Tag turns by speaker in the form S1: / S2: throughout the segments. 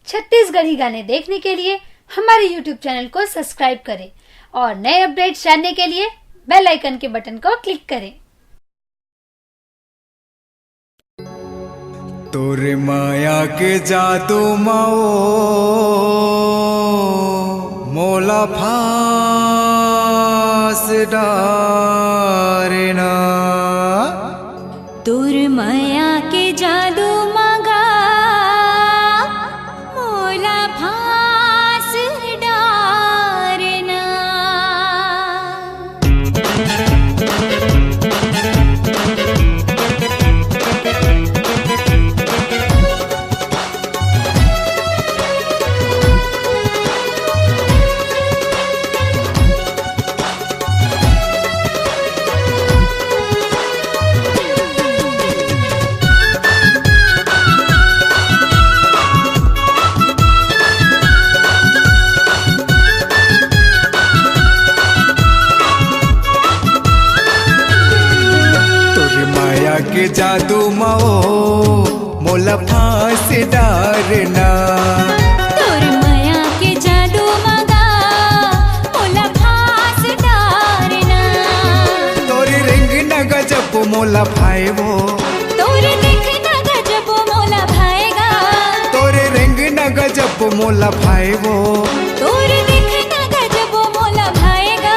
S1: छत्तीसगढ़ी गाने देखने के लिए हमारे YouTube चैनल को सब्सक्राइब करें और नए अपडेट्स जानने के लिए बेल आइकन के बटन को क्लिक करें।
S2: तोरे माया के जादू माओ मोला फांस डारेना।
S3: तोर माया के जादू मगा मोला फांस डारना।
S2: के जादू माओ मोला फांस डारना।
S3: तोर माया के जादू मगा मोला फांस डारना।
S2: तोर रिंग न गजब मोला भाईवो।
S3: तोर देख न गजब मोला भाएगा।
S2: तोर रिंग न गजब मोला भाईवो।
S3: तोर देख न गजब मोला भाएगा।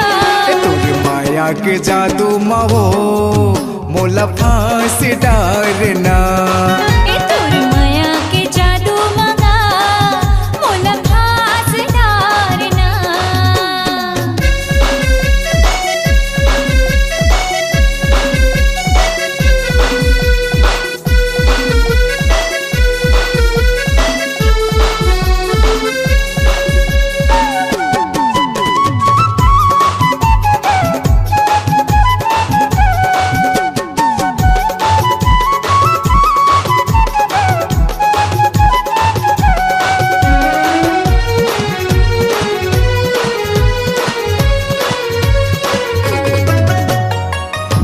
S2: तोर माया के जादू माओ मोला फांस डारना।
S3: तोर माया के जादू मगा मोला फांस डारना।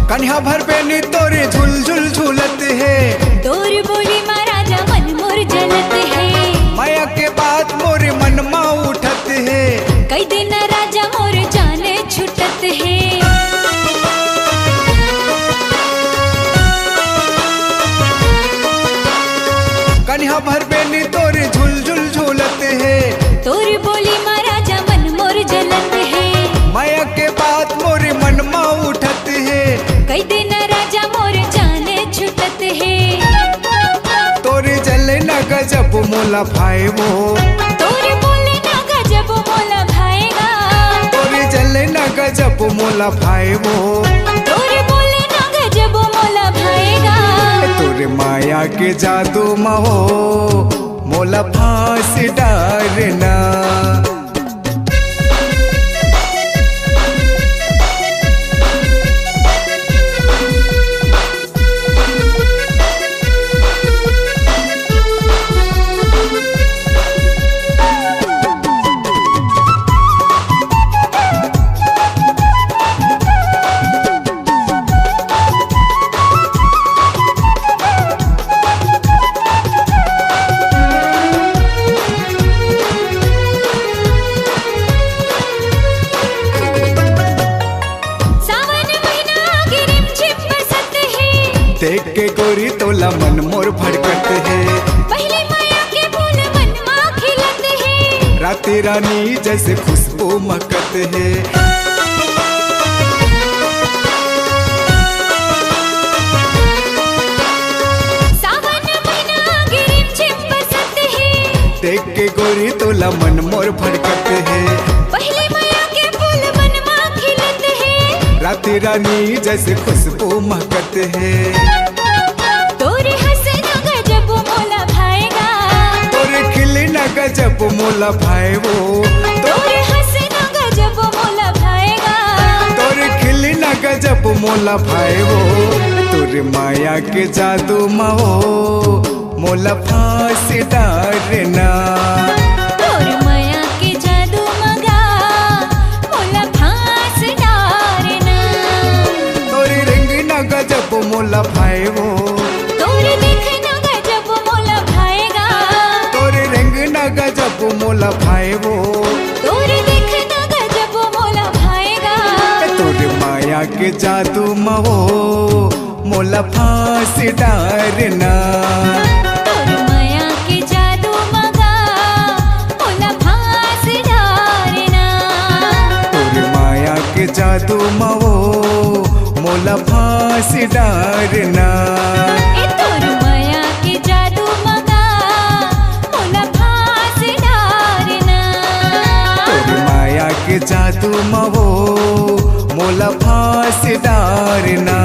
S2: कन्या भर बेनी तोरे झुल झुल झूलत है।
S3: तोर बोली महाराजा मन मोर जलत है।
S2: माया के बात मोरे मन मा उठत है।
S3: कई दिन राजा मोर जाने छुटत है।
S2: कन्या भर बेनी तोरे झुल झुल झूलत है।
S3: तोर बोली महाराजा मन मोर जलत है।
S2: माया के बात मोरे मन मा उठत है।
S3: कई दिन राजा मोर जाने छुटत है।
S2: तोरे जले न गजब मोला भाईवो।
S3: तोरे बोले ना गजब मोला भाएगा।
S2: तोरे जले न गजब मोला भाईवो।
S3: तोरे बोले ना गजब मोला भाएगा।
S2: तोरे माया के जादू माहो मोला फांस डारना। देख के गोरी तोला मन मोर भड़कत है।
S3: पहले माया के फूल मन माँ खिलत है।
S2: राती रानी जैसे खुशबू महकत है।
S3: सावन महीना गिरिम छिप बसत है।
S2: देख के गोरी तोला मन मोर भड़कत है।
S3: पहले माया के फूल मन माँ खिलत है।
S2: राती रानी जैसे खुशबू महकत है।
S3: तोरे हंसना गजब मोला भाएगा।
S2: तोरे खिलना गजब मोला भाईवो।
S3: तोरे हंसना गजब मोला भाएगा।
S2: तोरे खिलना गजब मोला भाईवो। तोरे माया के जादू माओ मोला फांस डारना।
S3: तोर माया के जादू मगा मोला फांस डारना।
S2: तोरे रिंग न गजब मोला भाईवो।
S3: तोरे देखना गजब मोला भाएगा।
S2: गजब मोला भाएबो,
S3: तोर देखना गजब मोला भाएगा।
S2: तोरे माया के जादू मवो मोला फांसी डारना।
S3: तोर माया के जादू मगा मोला फांसी डारना।
S2: तोरे माया के जादू मवो मोला फांसी डारना।
S3: ए तोर माया के जादू मगा मोला फांसी डारना।
S2: तोरे माया के जादू मवो मोला फांसी डारना।